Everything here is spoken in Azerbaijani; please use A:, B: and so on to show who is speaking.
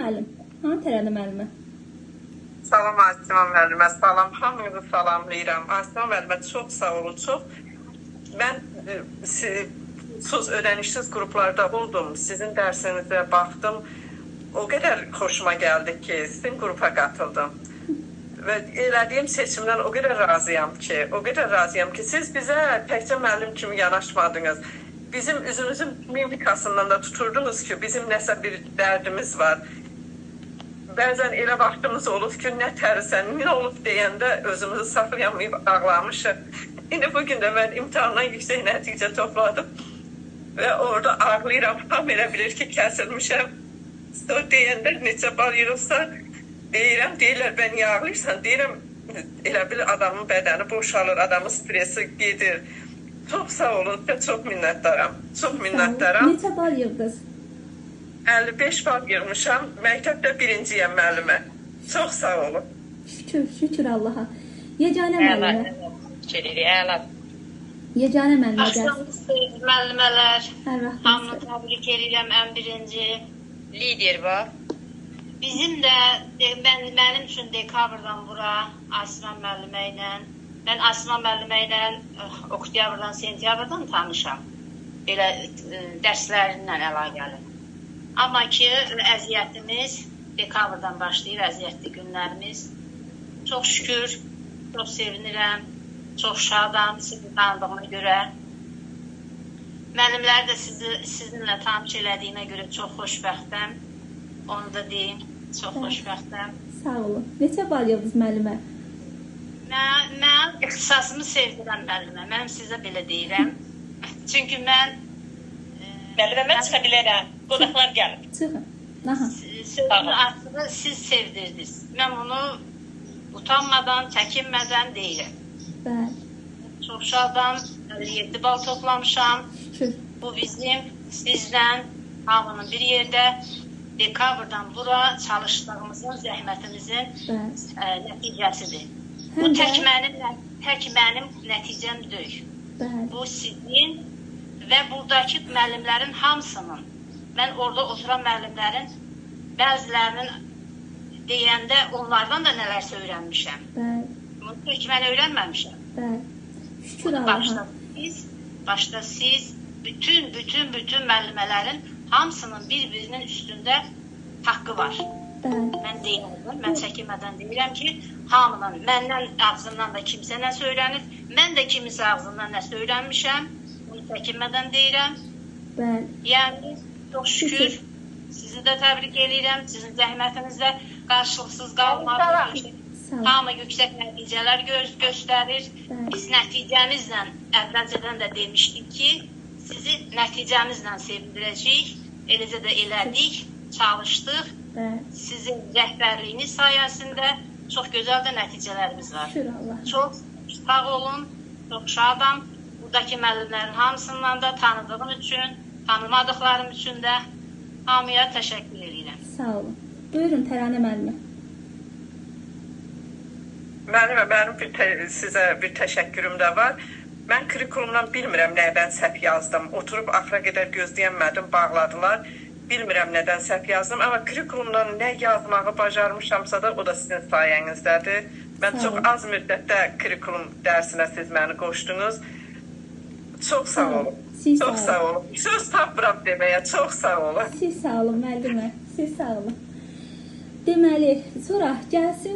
A: müəllim. Ha, Tərənnə müəllimə.
B: Salam Asma müəllimə, salam. Hamınızı salamlayıram. Asma müəllimə çox sağ olun, çox. Mən söz öyrənişsiz qruplarda oldum. Sizin dərsinizə baxdım. O qədər xoşuma gəldi ki, sizin qrupa qatıldım. Və elədiyim seçimdən o qədər razıyam ki, siz bizə təkcə müəllim kimi yanaşmadınız. Bizim üzümüzün mimikasından da tuturdunuz ki, bizim nəsə bir dərdimiz var. Bəzən elə vaxtımız olub ki, nə tərsən, nə olub deyəndə özümüzü saxlayamayıb ağlamışıq. İndi bugün də mən imtahandan yüksək nəticə topladım və orada ağlayıram. Tam elə bilir ki, kəsilmişəm. Sonra deyəndə neçə bal yığılsa, deyirlər, mən niyə ağlayırsan? Deyirəm, elə bilir adamın bədəni boşalır, adamın stresi gedir. Çox sağ olun, çox minnətdaram. Çox minnətdaram.
A: Neçə bal yığdınız?
B: 55 bal yığmışam. Məktəbdə birinciyəm müəllimə. Çox sağ olun.
A: Şükür Allaha. Yeganə müəllimə.
C: Əla.
A: Yeganə müəllimə.
C: Axşamınız müəllimələr.
A: Hər vaxt.
C: Hamını təbrik edirəm, ən birinci. Lider var. Bizim də, mənim üçün dekabrdan bura Asma müəllimə ilə, mən Asma müəllimə ilə oktyabrdan, sentyabrdan tanışam. Belə dərslərindən əlaqəli. Amma ki, əziyyətimiz dekabrdan başlayır, əziyyətli günlərimiz. Çox şükür, çox sevinirəm, çox şadam sizi tanıdığıma görə. Müəllimlər də sizinlə tanış elədiyinə görə çox xoşbəxtəm. Onu da deyim, çox xoşbəxtəm.
A: Sağ olun. Neçə bal yığdınız müəllimə?
C: Mən ixtisasımı sevdirəm müəllimə. Mən sizə belə deyirəm. Çünki mən... Müəllimə, mən çıxa bilərəm. Qonaqlar gəlib.
A: Çıxın. Aha.
C: Sözün artığı siz sevdirdiniz. Mən bunu utanmadan, çəkinmədən deyirəm.
A: Bəli.
C: Çox şadam. 57 bal toplamışam.
A: Şükür.
C: Bu bizim sizdən hamının bir yerdə dekabrdan bura çalışdığımızın, zəhmətimizin nəticəsidir. Bu tək mənim nəticəm deyil. Bu sizin və buradakı müəllimlərin hamısının, mən orada oturan müəllimlərin bəzilərinin deyəndə onlardan da nələrsə öyrənmişəm. Bunu tək mən öyrənməmişəm.
A: Şükür Allaha.
C: Başda siz, bütün müəllimələrin hamısının bir-birinin üstündə haqqı var. Mən deyirəm, mən çəkinmədən deyirəm ki, hamının, məndən ağzından da kimsə nəsə öyrənir, mən də kimisə ağzından nəsə öyrənmişəm, bunu çəkinmədən deyirəm. Yəni, çox şükür, sizi də təbrik edirəm, sizin zəhmətinizdə qarşılıqsız qalmadı. Hamı yüksək nəticələr göstərir. Biz nəticəmizlə əvvəlcədən də demişdik ki, sizi nəticəmizlə sevindirəcəyik, eləcə də elədik, çalışdıq. Sizin rəhbərliyiniz sayəsində çox gözəl də nəticələrimiz var. Çox sağ olun, çox şadam. Buradakı müəllimlərin hamısından da tanıdığım üçün, tanımadıqlarım üçün də hamıya təşəkkür edirəm.
A: Sağ olun. Buyurun Tərənnə müəllimə.
B: Mənim sizə bir təşəkkürüm də var. Mən kurikulumdan bilmirəm nədən səhv yazdım. Oturub axıra qədər gözləyənmədim, bağladılar. Bilmirəm nədən səhv yazdım. Amma kurikulumdan nə yazmağı bacarmışamsa da o da sizin sayənizdədir. Mən çox az müddətdə kurikulum dərsinə siz məni qoşdunuz. Çox sağ olun. Çox sağ olun. Söz tapmıram deməyə. Çox sağ olun.
A: Siz sağ olun müəllimə. Siz sağ olun. Deməli, sonra gəlsin